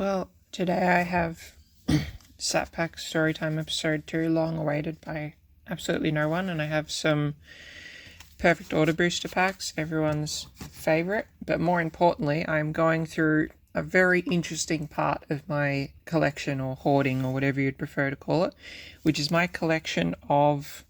Well, today I have SatPack Storytime episode 2, long awaited by absolutely no one, and I have some perfect order booster packs, everyone's favourite, but more importantly, I'm going through a very interesting part of my collection, or hoarding, or whatever you'd prefer to call it, which is my collection of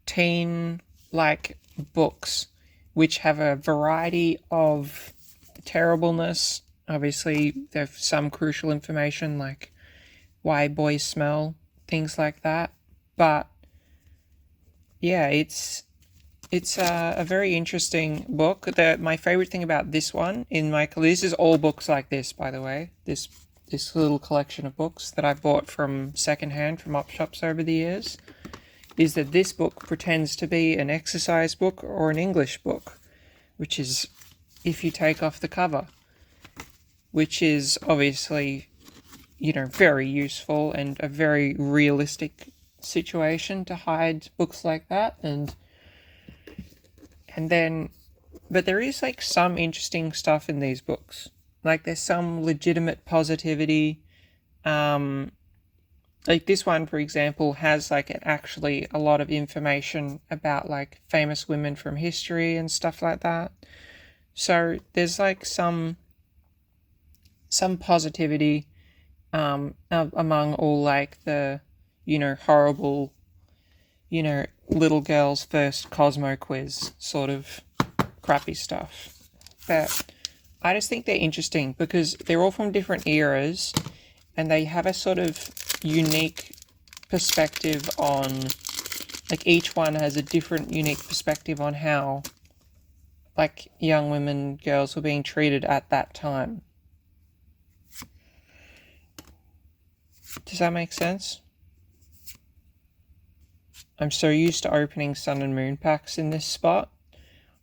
teen-like books, which have a variety of terribleness. Obviously, there's some crucial information like why boys smell, things like that. But yeah, it's a very interesting book. My favorite thing about this one this is all books like this, by the way. This little collection of books that I've bought from secondhand from op shops over the years, is that this book pretends to be an exercise book or an English book, which is if you take off the cover, which is obviously, very useful and a very realistic situation to hide books like that. But there is like some interesting stuff in these books. Like there's some legitimate positivity. Like this one, for example, has actually a lot of information about like famous women from history and stuff like that. So there's like some positivity among all like the horrible little girl's first Cosmo quiz sort of crappy stuff. But I just think they're interesting because they're all from different eras and they have a sort of unique perspective on, like, each one has a different unique perspective on how like young women, girls were being treated at that time. Does that make sense? I'm so used to opening Sun and Moon packs in this spot.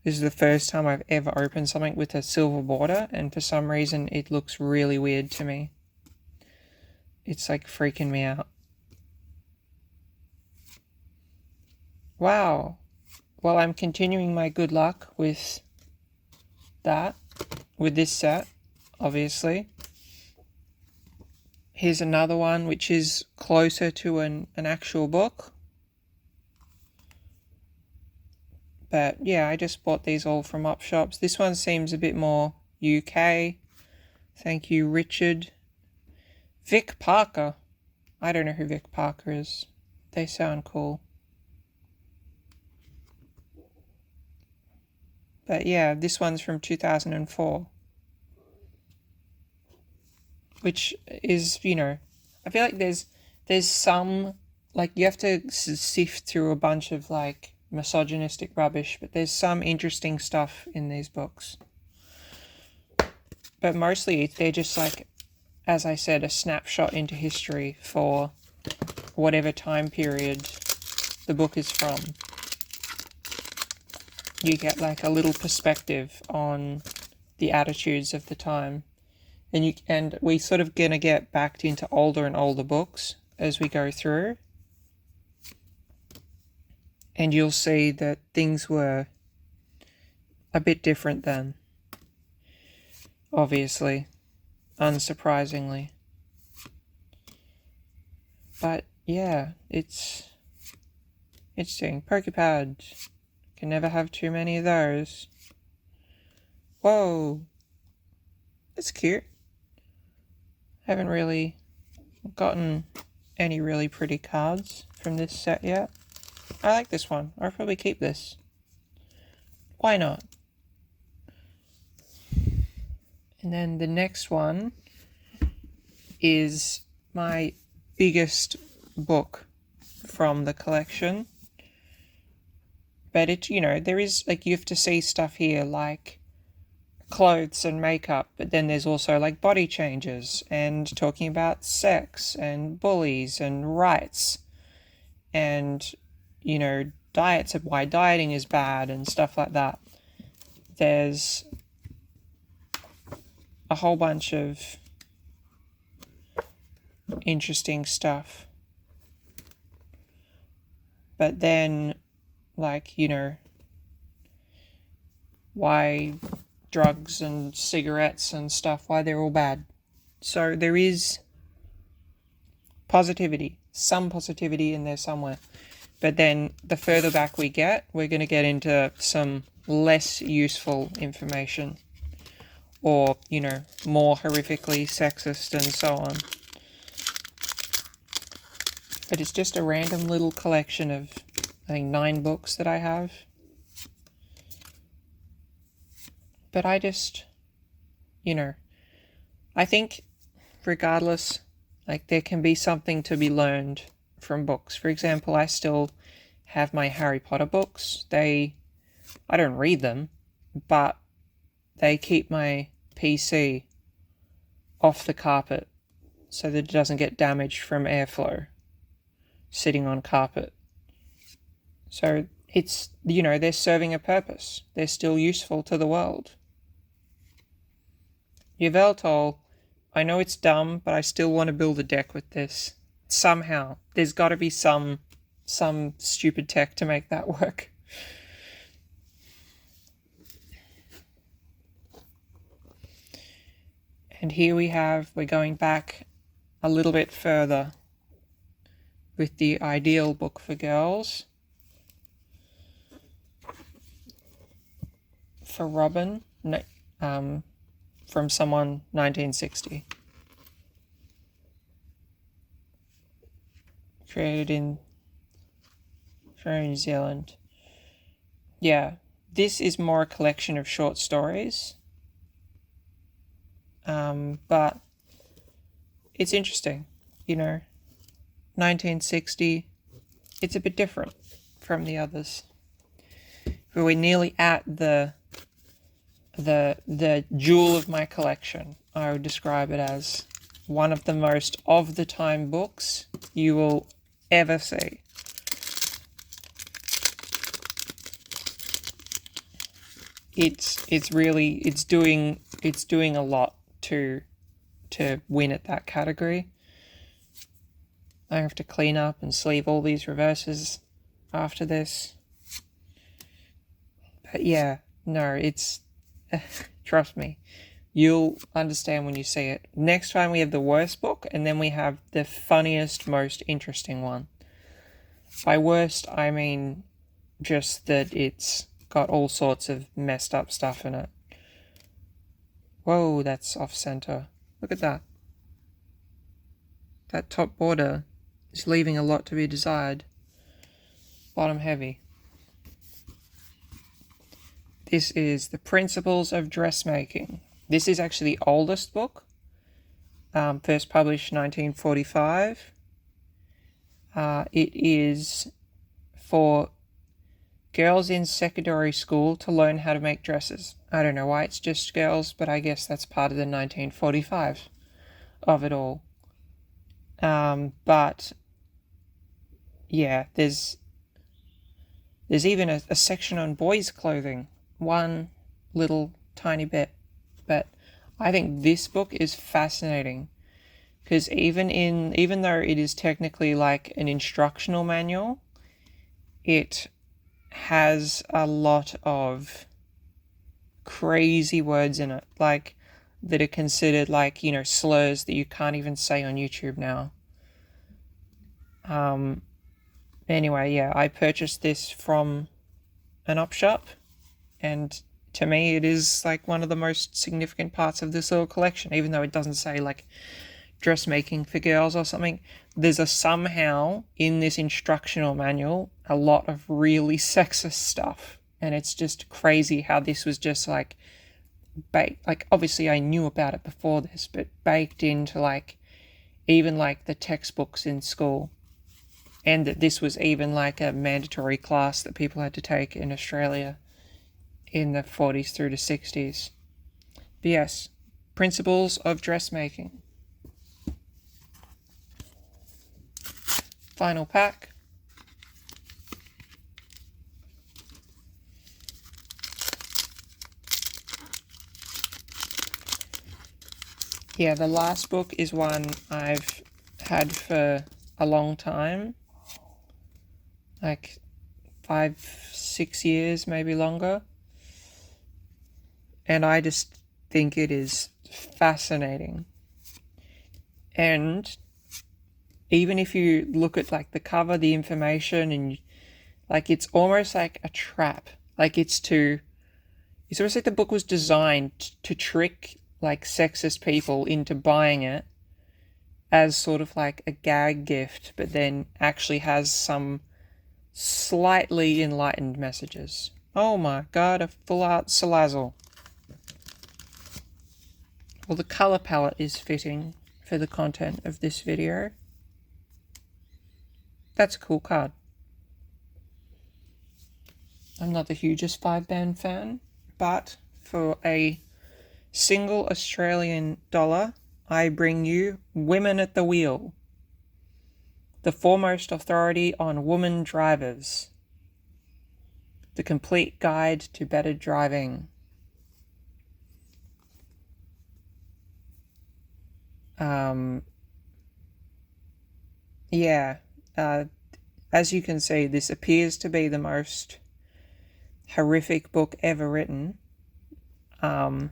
This is the first time I've ever opened something with a silver border, and for some reason it looks really weird to me. It's like freaking me out. Wow. Well, I'm continuing my good luck with this set, obviously. Here's another one which is closer to an actual book. But yeah, I just bought these all from op shops. This one seems a bit more UK. Thank you, Richard. Vic Parker. I don't know who Vic Parker is. They sound cool. But yeah, this one's from 2004. Which is, I feel like there's some, like, you have to sift through a bunch of like misogynistic rubbish, but there's some interesting stuff in these books. But mostly they're just like, as I said, a snapshot into history for whatever time period the book is from. You get like a little perspective on the attitudes of the time. And we sort of gonna get backed into older and older books as we go through. And you'll see that things were a bit different then. Obviously. Unsurprisingly. But yeah, it's interesting. Pokepad. Can never have too many of those. Whoa. That's cute. Haven't really gotten any really pretty cards from this set yet. I like this one. I'll probably keep this. Why not? And then the next one is my biggest book from the collection. But there is, like, you have to see stuff here like clothes and makeup, but then there's also like body changes and talking about sex and bullies and rights and diets, and why dieting is bad and stuff like that. There's a whole bunch of interesting stuff. But then, like, why drugs and cigarettes and stuff, why they're all bad. So there is positivity, some positivity in there somewhere. But then the further back we get, we're going to get into some less useful information, or, you know, more horrifically sexist and so on. But it's just a random little collection of, I think, 9 books that I have. But I just, you know, I think regardless, like, there can be something to be learned from books. For example, I still have my Harry Potter books. I don't read them, but they keep my PC off the carpet so that it doesn't get damaged from airflow sitting on carpet. So it's, you know, they're serving a purpose. They're still useful to the world. Yveltal, I know it's dumb, but I still want to build a deck with this. Somehow. There's got to be some stupid tech to make that work. And here we're going back a little bit further with the ideal book for girls. For Robin, from someone 1960. Created from New Zealand. Yeah, this is more a collection of short stories. But it's interesting, you know, 1960, it's a bit different from the others. But we're nearly at the jewel of my collection. I would describe it as one of the most of-the-time books you will ever see. It's doing a lot to win at that category. I have to clean up and sleeve all these reverses after this. But yeah, no, it's trust me, you'll understand when you see it. Next time we have the worst book, and then we have the funniest, most interesting one. By worst, I mean just that it's got all sorts of messed up stuff in it. Whoa, that's off center. Look at that. That top border is leaving a lot to be desired. Bottom heavy. This is The Principles of Dressmaking. This is actually the oldest book. First published 1945. It is for girls in secondary school to learn how to make dresses. I don't know why it's just girls, but I guess that's part of the 1945 of it all. But yeah, there's even a section on boys' clothing. One little tiny bit. But I think this book is fascinating, because even though it is technically like an instructional manual, it has a lot of crazy words in it, like that are considered like, you know, slurs that you can't even say on YouTube now. Anyway, yeah, I purchased this from an op shop, and to me it is like one of the most significant parts of this little collection, even though it doesn't say like dressmaking for girls or something. There's a somehow in this instructional manual a lot of really sexist stuff, and it's just crazy how this was just like baked. Like, obviously I knew about it before this, but baked into like even like the textbooks in school, and that this was even like a mandatory class that people had to take in Australia in the 40s through to 60s. But yes, Principles of Dressmaking. Final pack. Yeah, the last book is one I've had for a long time. Like 5-6 years, maybe longer. And I just think it is fascinating. And even if you look at like the cover, the information, and like it's almost like a trap. Like it's almost like the book was designed to trick like sexist people into buying it as sort of like a gag gift, but then actually has some slightly enlightened messages. Oh my god, a full art Salazzle. Well, the color palette is fitting for the content of this video. That's a cool card. I'm not the hugest 5-band fan, but for a single Australian dollar, I bring you Women at the Wheel, the foremost authority on women drivers, the complete guide to better driving. As you can see, this appears to be the most horrific book ever written. And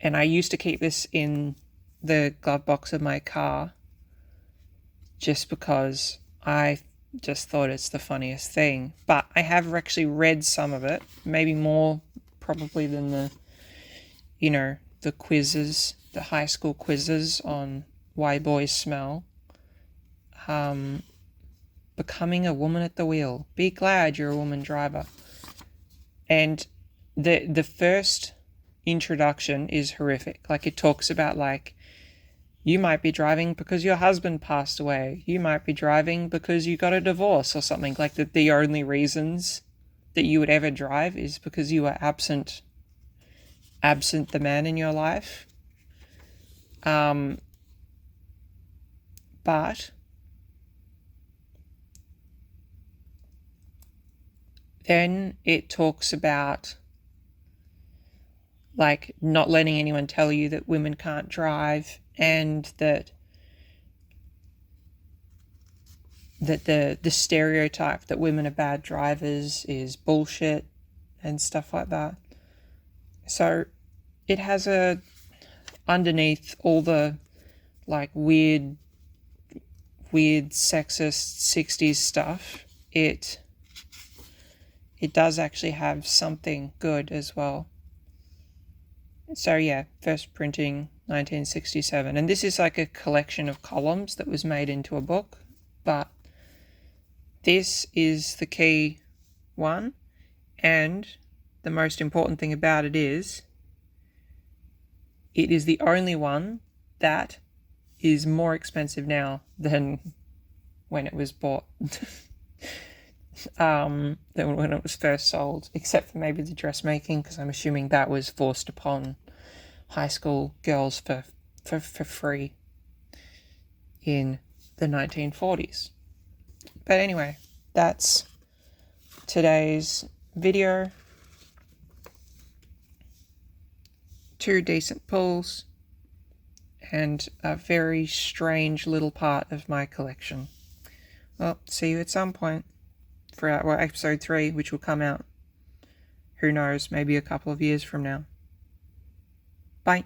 I used to keep this in the glove box of my car just because I just thought it's the funniest thing. But I have actually read some of it, maybe more probably than the quizzes, the high school quizzes on why boys smell. Becoming a Woman at the Wheel. Be glad you're a woman driver. And the first introduction is horrific. Like, it talks about, like, you might be driving because your husband passed away. You might be driving because you got a divorce or something. Like, that the only reasons that you would ever drive is because you were absent the man in your life. But then it talks about like not letting anyone tell you that women can't drive, and that the stereotype that women are bad drivers is bullshit and stuff like that. So it has underneath all the like weird sexist 60s stuff, it does actually have something good as well. So yeah, first printing 1967, and this is like a collection of columns that was made into a book, but this is the key one, and the most important thing about it is the only one that is more expensive now than when it was bought. Than when it was first sold, except for maybe the dressmaking, because I'm assuming that was forced upon high school girls for free in the 1940s. But anyway, that's today's video. 2 decent pulls and a very strange little part of my collection. Well, see you at some point for episode 3, which will come out, who knows, maybe a couple of years from now. Bye.